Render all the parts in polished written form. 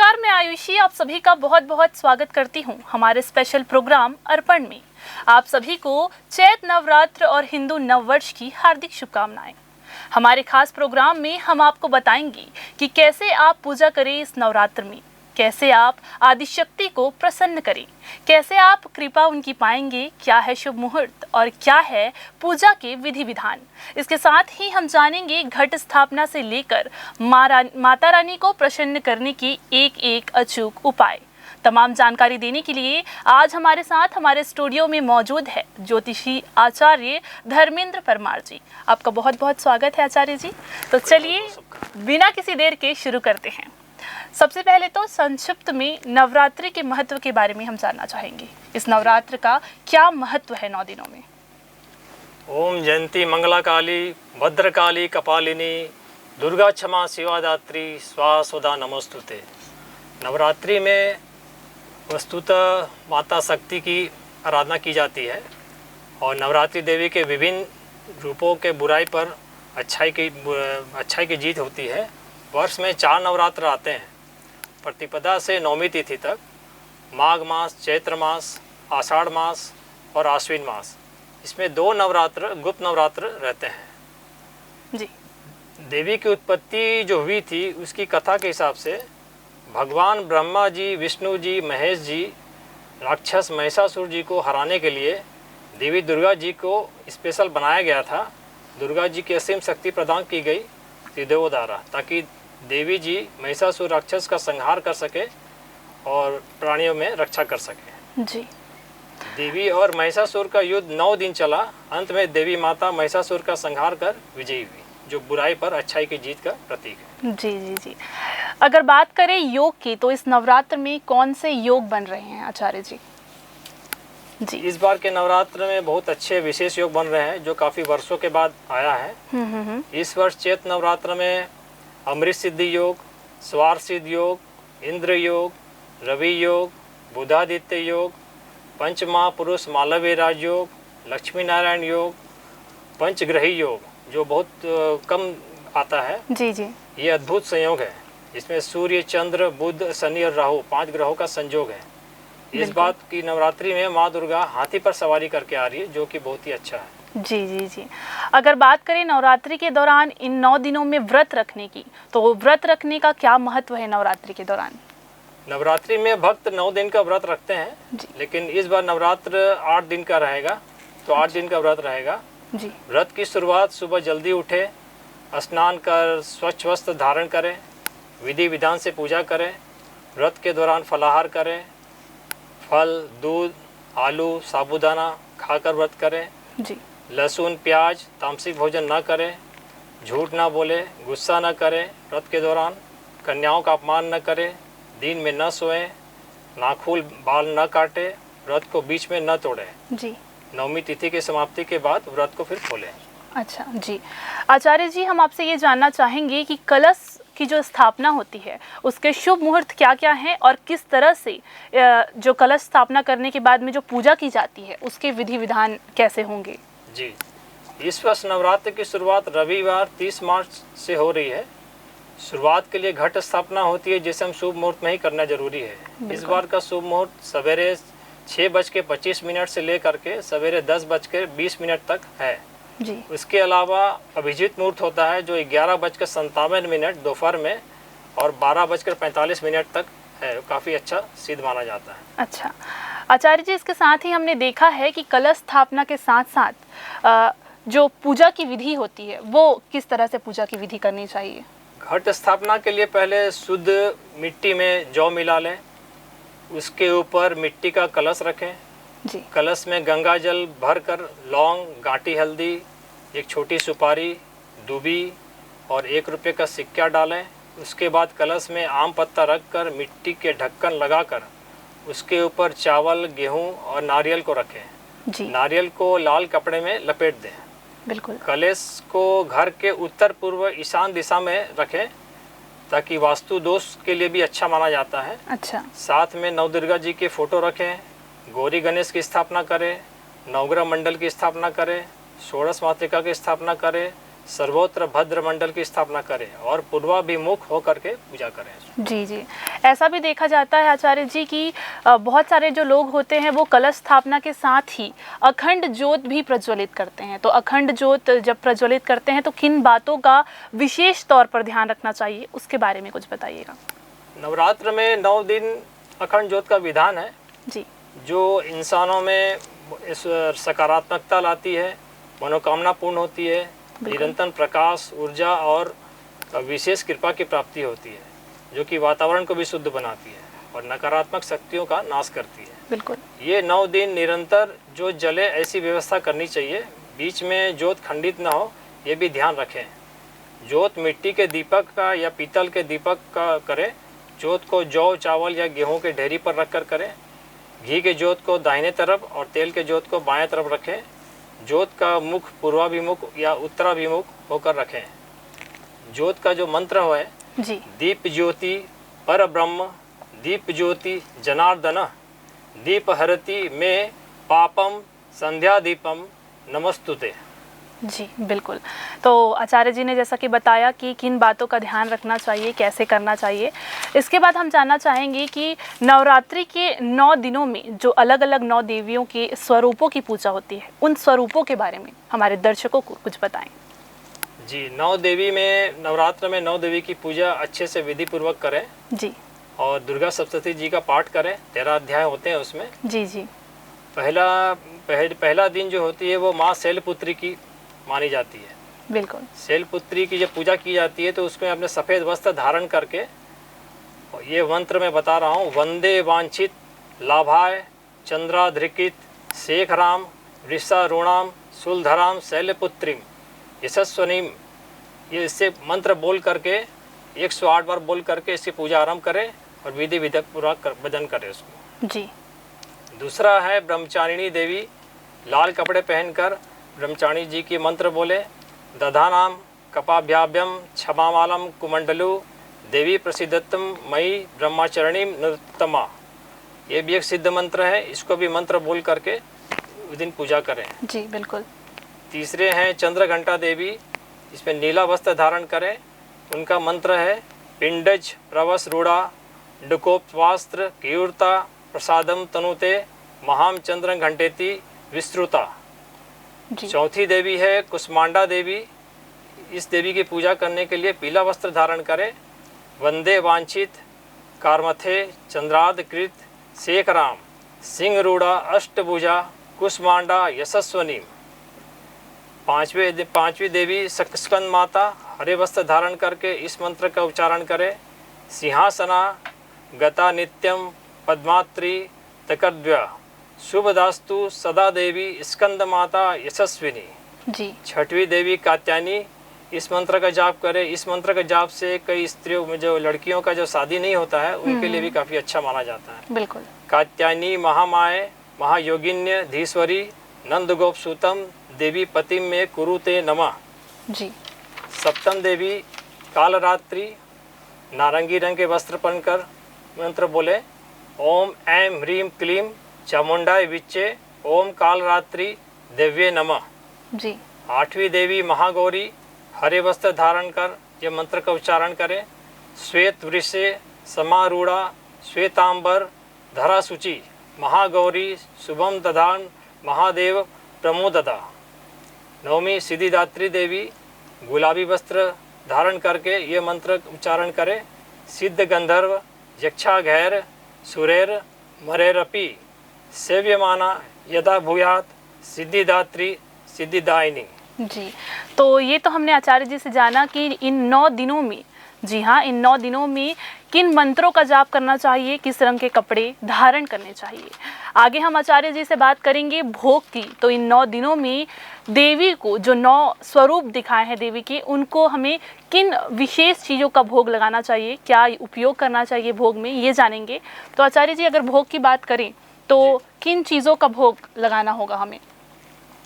नमस्कार, मैं आयुषी आप सभी का बहुत बहुत स्वागत करती हूँ हमारे स्पेशल प्रोग्राम अर्पण में। आप सभी को चैत नवरात्र और हिंदू नववर्ष की हार्दिक शुभकामनाएं। हमारे खास प्रोग्राम में हम आपको बताएंगे कि कैसे आप पूजा करें इस नवरात्र में, कैसे आप आदिशक्ति को प्रसन्न करें, कैसे आप कृपा उनकी पाएंगे, क्या है शुभ मुहूर्त और क्या है पूजा के विधि विधान। इसके साथ ही हम जानेंगे घट स्थापना से लेकर माता रानी को प्रसन्न करने के एक एक अचूक उपाय। तमाम जानकारी देने के लिए आज हमारे साथ हमारे स्टूडियो में मौजूद है ज्योतिषी आचार्य धर्मेंद्र परमार जी। आपका बहुत बहुत स्वागत है आचार्य जी। तो चलिए बिना किसी देर के शुरू करते हैं। सबसे पहले तो संक्षिप्त में नवरात्रि के महत्व के बारे में हम जानना चाहेंगे। इस नवरात्र का क्या महत्व है 9 दिनों में? ओम जयंती मंगला काली भद्रकाली कपालिनी दुर्गा क्षमा शिवादात्री स्वाहा नमोस्तुते। नवरात्रि में वस्तुतः माता शक्ति की आराधना की जाती है और नवरात्रि देवी के विभिन्न रूपों के बुराई पर अच्छाई की जीत होती है। वर्ष में 4 नवरात्र आते हैं, प्रतिपदा से नौमी तिथि तक, माघ मास, चैत्र मास, आषाढ़ मास और आश्विन मास। इसमें 2 नवरात्र गुप्त नवरात्र रहते हैं जी। देवी की उत्पत्ति जो हुई थी उसकी कथा के हिसाब से भगवान ब्रह्मा जी, विष्णु जी, महेश जी राक्षस महिषासुर जी को हराने के लिए देवी दुर्गा जी को स्पेशल बनाया गया था। दुर्गा जी की असीम शक्ति प्रदान की गई त्रिदेवों द्वारा, ताकि देवी जी महिषासुर राक्षस का संहार कर सके और प्राणियों में रक्षा कर सके जी। देवी और महिषासुर का युद्ध 9 दिन चला। अंत में देवी माता महिषासुर का संहार कर विजयी हुई, जो बुराई पर अच्छाई की जीत का प्रतीक है। जी जी जी। अगर बात करें योग की, तो इस नवरात्र में कौन से योग बन रहे हैं आचार्य जी? जी। इस बार के नवरात्र में बहुत अच्छे विशेष योग बन रहे हैं, जो काफ़ी वर्षों के बाद आया है। इस वर्ष चैत नवरात्र में अमृत सिद्धि योग, स्वार सिद्ध योग, इंद्र योग, रवि योग, बुधादित्य योग, पंच महापुरुष मालवीय राज योग, लक्ष्मी नारायण योग, पंचग्रही योग, जो बहुत कम आता है। जी जी। ये अद्भुत संयोग है। इसमें सूर्य, चंद्र, बुध, शनि और राहु 5 ग्रहों का संयोग है। इस बात की नवरात्रि में माँ दुर्गा हाथी पर सवारी करके आ रही है, जो कि बहुत ही अच्छा है। जी जी जी। अगर बात करें नवरात्रि के दौरान इन 9 दिनों में व्रत रखने की, तो व्रत रखने का क्या महत्व है नवरात्रि के दौरान? नवरात्रि में भक्त 9 दिन का व्रत रखते हैं, लेकिन इस बार नवरात्र 8 दिन का रहेगा, तो 8 दिन का व्रत रहेगा जी। व्रत की शुरुआत सुबह जल्दी उठे, स्नान कर स्वच्छ वस्त्र धारण करें, विधि विधान से पूजा करें। व्रत के दौरान फलाहार करें, फल, दूध, आलू, साबूदाना खाकर व्रत करें जी। लहसुन, प्याज, तामसिक भोजन न करें, झूठ ना बोले, गुस्सा न करें। व्रत के दौरान कन्याओं का अपमान न करें, दिन में न सोएं, नाखून बाल न काटें, व्रत को बीच में न तोड़ें जी। नवमी तिथि की समाप्ति के बाद व्रत को फिर खोलें। अच्छा जी। आचार्य जी, हम आपसे ये जानना चाहेंगे कि कलश की जो स्थापना होती है उसके शुभ मुहूर्त क्या क्या हैं और किस तरह से जो कलश स्थापना करने के बाद में जो पूजा की जाती है उसके विधि विधान कैसे होंगे? जी, इस वर्ष नवरात्र की शुरुआत रविवार 30 मार्च से हो रही है। शुरुआत के लिए घट स्थापना होती है, जिसे हम शुभ मुहूर्त में ही करना जरूरी है। इस बार का शुभ मुहूर्त सवेरे 6:25 से लेकर के सवेरे 10:20 तक है जी। उसके अलावा अभिजीत मुहूर्त होता है, जो 11:57 दोपहर में और 12:45 तक है। काफ़ी अच्छा सिद्ध माना जाता है। अच्छा आचार्य जी, इसके साथ ही हमने देखा है कि कलश स्थापना के साथ साथ जो पूजा की विधि होती है वो किस तरह से पूजा की विधि करनी चाहिए? घट स्थापना के लिए पहले शुद्ध मिट्टी में जौ मिला लें, उसके ऊपर मिट्टी का कलश रखें जी। कलश में गंगा जल भरकर लौंग, गांठी हल्दी, एक छोटी सुपारी, दूबी और 1 रुपये का सिक्का डालें। उसके बाद कलश में आम पत्ता रखकर मिट्टी के ढक्कन लगाकर उसके ऊपर चावल, गेहूं और नारियल को रखें जी। नारियल को लाल कपड़े में लपेट दें। बिल्कुल। कलश को घर के उत्तर पूर्व ईशान दिशा में रखें, ताकि वास्तु दोष के लिए भी अच्छा माना जाता है। अच्छा। साथ में नवदुर्गा जी के फोटो रखें, गौरी गणेश की स्थापना करें, नवग्रह मंडल की स्थापना करें, षोडश मातृका की स्थापना करें, सर्वोत्र भद्र मंडल की स्थापना करें और पूर्वाभिमुख होकर के पूजा करें। जी जी, ऐसा भी देखा जाता है आचार्य जी कि बहुत सारे जो लोग होते हैं वो कलश स्थापना के साथ ही अखंड ज्योत भी प्रज्वलित करते हैं। तो अखंड ज्योत जब प्रज्वलित करते हैं तो किन बातों का विशेष तौर पर ध्यान रखना चाहिए, उसके बारे में कुछ बताइएगा। नवरात्र में 9 दिन अखंड ज्योत का विधान है जी, जो इंसानों में इस सकारात्मकता लाती है, मनोकामना पूर्ण होती है, निरंतर प्रकाश, ऊर्जा और विशेष कृपा की प्राप्ति होती है, जो कि वातावरण को भी शुद्ध बनाती है और नकारात्मक शक्तियों का नाश करती है। बिल्कुल। ये 9 दिन निरंतर जो जले ऐसी व्यवस्था करनी चाहिए, बीच में ज्योत खंडित ना हो, ये भी ध्यान रखें। ज्योत मिट्टी के दीपक का या पीतल के दीपक का करें। ज्योत को जौ, चावल या गेहूं के ढेरी पर रखकर करें। घी के ज्योत को दाहिने तरफ और तेल के ज्योत को बाएं तरफ रखें। ज्योत का मुख पूर्वाभिमुख या उत्तराभिमुख होकर रखें। ज्योत का जो मंत्र है जी, दीप ज्योति पर ब्रह्म, दीप ज्योति जनार्दन, दीप हरति में पापम संध्या दीपम नमस्तुते। जी बिल्कुल। तो आचार्य जी ने जैसा कि बताया कि किन बातों का ध्यान रखना चाहिए, कैसे करना चाहिए। इसके बाद हम जानना चाहेंगे कि नवरात्रि के 9 दिनों में जो अलग अलग 9 देवियों के स्वरूपों की पूजा होती है, उन स्वरूपों के बारे में हमारे दर्शकों को कुछ बताएं। जी, 9 देवी में नवरात्र में 9 देवी की पूजा अच्छे से विधि पूर्वक करें जी, और दुर्गा सप्तशती जी का पाठ करें। 13 अध्याय होते हैं उसमें। जी जी, पहला दिन जो होती है वो माँ शैलपुत्री की मानी जाती है। बिल्कुल। शैलपुत्री की जब पूजा की जाती है तो उसमें अपने सफ़ेद वस्त्र धारण करके, ये मंत्र मैं बता रहा हूँ, वंदे वांछित लाभाय चंद्राधृकित शेखराम वृषारूणाम शूलधराम शैलपुत्रीम यशस्वनीम, ये इससे मंत्र बोल करके 108 बार बोल करके इसकी पूजा आरंभ करें और विधि विधक पूरा भजन करें उसको। जी। दूसरा है ब्रह्मचारिणी देवी। लाल कपड़े पहनकर ब्रह्मचारिणी जी की मंत्र बोले। दधानाम कपाभ्याभ्यम क्षमामालम कुमंडलु देवी प्रसिद्धतम मई ब्रह्मचारिणी नृतमा, ये भी एक सिद्ध मंत्र है। इसको भी मंत्र बोल करके उस दिन पूजा करें। जी बिल्कुल। तीसरे हैं चंद्रघंटा देवी। इसमें नीला वस्त्र धारण करें। उनका मंत्र है पिंडज प्रवस रूढ़ा डुकोपवास्त्र कीर्ता प्रसादम तनुते महाम चंद्र घंटेति विस्तृता। चौथी देवी है कुष्मांडा देवी। इस देवी की पूजा करने के लिए पीला वस्त्र धारण करें। वंदे वांछित कारमथे चंद्रादकृत शेखराम सिंहरूढ़ा अष्टभुजा कुष्मांडा यशस्वनी। पांचवी देवी स्कंद माता। हरे वस्त्र धारण करके इस मंत्र का उच्चारण करें। सिंहासना गता नित्यम पद्मात्री तकद्व्या शुभदास्तु सदा देवी स्कंद माता यशस्विनी। जी। छठवीं देवी कात्यायनी। इस मंत्र का जाप करें। इस मंत्र का जाप से कई स्त्रियों में जो लड़कियों का जो शादी नहीं होता है उनके लिए भी काफ़ी अच्छा माना जाता है। बिल्कुल। कात्यायनी महामाए महायोगिन्य धीश्वरी नंदगोप सूतम देवी पतिम में कुरुते नमः। जी। सप्तम देवी कालरात्रि। नारंगी रंग के वस्त्र पहनकर मंत्र बोले ओम ऐं ह्रीं क्लीं चामुंडाय विच्चे ओम कालरात्रि देव्ये नमः। जी। आठवीं देवी महागौरी। हरे वस्त्र धारण कर यह मंत्र का उच्चारण करें। श्वेत वृषे समारूढ़ा श्वेतांबर धरा सूचि महागौरी शुभम दधान महादेव प्रमोददा। नवमी सिद्धिदात्री देवी। गुलाबी वस्त्र धारण करके ये मंत्र उच्चारण करें। सिद्ध गंधर्व यक्षा घैर सुरेर मरेरपि सेव्यमाना यदा भूयात सिद्धिदात्री सिद्धिदायिनी। जी, तो ये तो हमने आचार्य जी से जाना कि इन 9 दिनों में, जी हाँ, इन 9 दिनों में किन मंत्रों का जाप करना चाहिए, किस रंग के कपड़े धारण करने चाहिए। आगे हम आचार्य जी से बात करेंगे भोग की। तो इन 9 दिनों में देवी को जो 9 स्वरूप दिखाए हैं देवी के, उनको हमें किन विशेष चीज़ों का भोग लगाना चाहिए, क्या उपयोग करना चाहिए भोग में, ये जानेंगे। तो आचार्य जी अगर भोग की बात करें तो किन चीज़ों का भोग लगाना होगा हमें?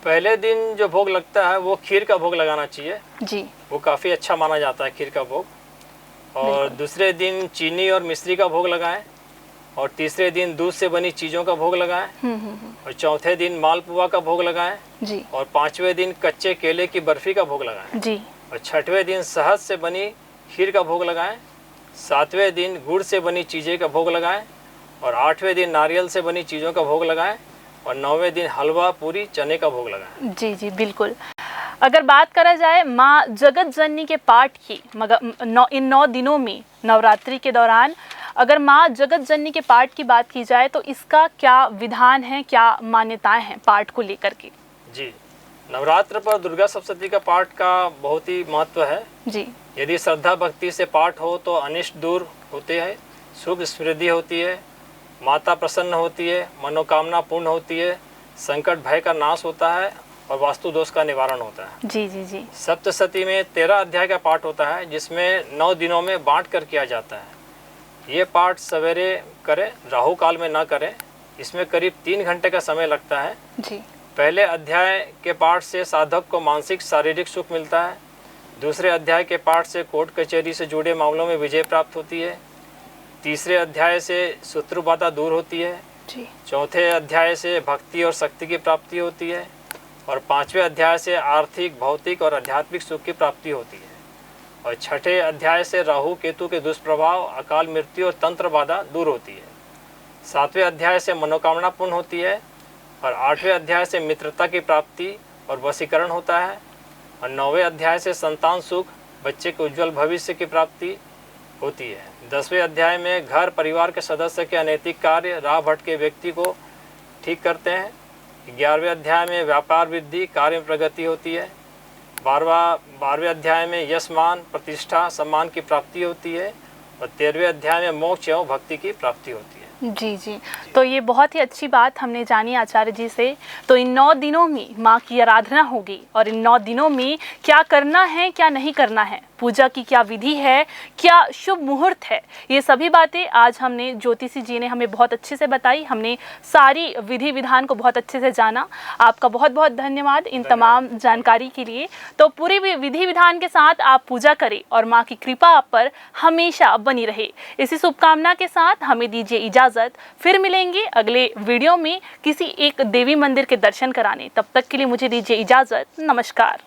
पहले दिन जो भोग लगता है वो खीर का भोग लगाना चाहिए। जी। वो काफ़ी अच्छा माना जाता है खीर का भोग। और दूसरे दिन चीनी और मिश्री का भोग लगाएं। और तीसरे दिन दूध से बनी चीज़ों का भोग लगाएं। और चौथे दिन मालपुआ का भोग लगाएं। जी। और 5वें दिन कच्चे केले की बर्फी का भोग लगाएं। जी। और 6वें दिन शहद से बनी खीर का भोग लगाएं। 7वें दिन गुड़ से बनी चीज़ें का भोग लगाएं और 8वें दिन नारियल से बनी चीज़ों का भोग लगाएं और 9वें दिन हलवा पूरी चने का भोग लगाएं। जी जी बिल्कुल। अगर बात करा जाए माँ जगत जननी के पाठ की, मगर इन 9 दिनों में नवरात्रि के दौरान अगर माँ जगत जननी के पाठ की बात की जाए तो इसका क्या विधान है, क्या मान्यताएं हैं पाठ को लेकर के? जी, नवरात्र पर दुर्गा सप्तशती का पाठ का बहुत ही महत्व है जी। यदि श्रद्धा भक्ति से पाठ हो तो अनिष्ट दूर होते हैं, सुख समृद्धि होती है, माता प्रसन्न होती है, मनोकामना पूर्ण होती है, संकट भय का नाश होता है और वास्तु दोष का निवारण होता है। जी जी जी। सप्तशती में 13 अध्याय का पाठ होता है जिसमें 9 दिनों में बांट कर किया जाता है। ये पाठ सवेरे करें, राहु काल में ना करें। इसमें करीब 3 घंटे का समय लगता है। जी। पहले अध्याय के पाठ से साधक को मानसिक शारीरिक सुख मिलता है। दूसरे अध्याय के पाठ से कोर्ट कचहरी से जुड़े मामलों में विजय प्राप्त होती है। तीसरे अध्याय से शत्रु बाधा दूर होती है। जी। चौथे अध्याय से भक्ति और शक्ति की प्राप्ति होती है और 5वें अध्याय से आर्थिक, भौतिक और आध्यात्मिक सुख की प्राप्ति होती है और 6ठे अध्याय से राहु केतु के दुष्प्रभाव, अकाल मृत्यु और तंत्र बाधा दूर होती है। 7वें अध्याय से मनोकामना पूर्ण होती है और 8वें अध्याय से मित्रता की प्राप्ति और वशीकरण होता है और 9वें अध्याय से संतान सुख, बच्चे के उज्जवल भविष्य की प्राप्ति होती है। 10वें अध्याय में घर परिवार के सदस्य के अनैतिक कार्य, राह भटके व्यक्ति को ठीक करते हैं। 11वें अध्याय में व्यापार वृद्धि, कार्य में प्रगति होती है। 12वें अध्याय में यश, मान, प्रतिष्ठा, सम्मान की प्राप्ति होती है और 13वें अध्याय में मोक्ष एवं भक्ति की प्राप्ति होती है। जी जी। तो ये बहुत ही अच्छी बात हमने जानी आचार्य जी से। तो इन 9 दिनों में माँ की आराधना होगी और इन 9 दिनों में क्या करना है, क्या नहीं करना है, पूजा की क्या विधि है, क्या शुभ मुहूर्त है, ये सभी बातें आज हमने ज्योतिषी जी ने हमें बहुत अच्छे से बताई। हमने सारी विधि विधान को बहुत अच्छे से जाना। आपका बहुत बहुत धन्यवाद इन तमाम जानकारी के लिए। तो पूरी विधि विधान के साथ आप पूजा करें और माँ की कृपा आप पर हमेशा बनी रहे। इसी शुभकामना के साथ हमें दीजिए इजाज़त। फिर मिलेंगे अगले वीडियो में किसी एक देवी मंदिर के दर्शन कराने। तब तक के लिए मुझे दीजिए इजाज़त। नमस्कार।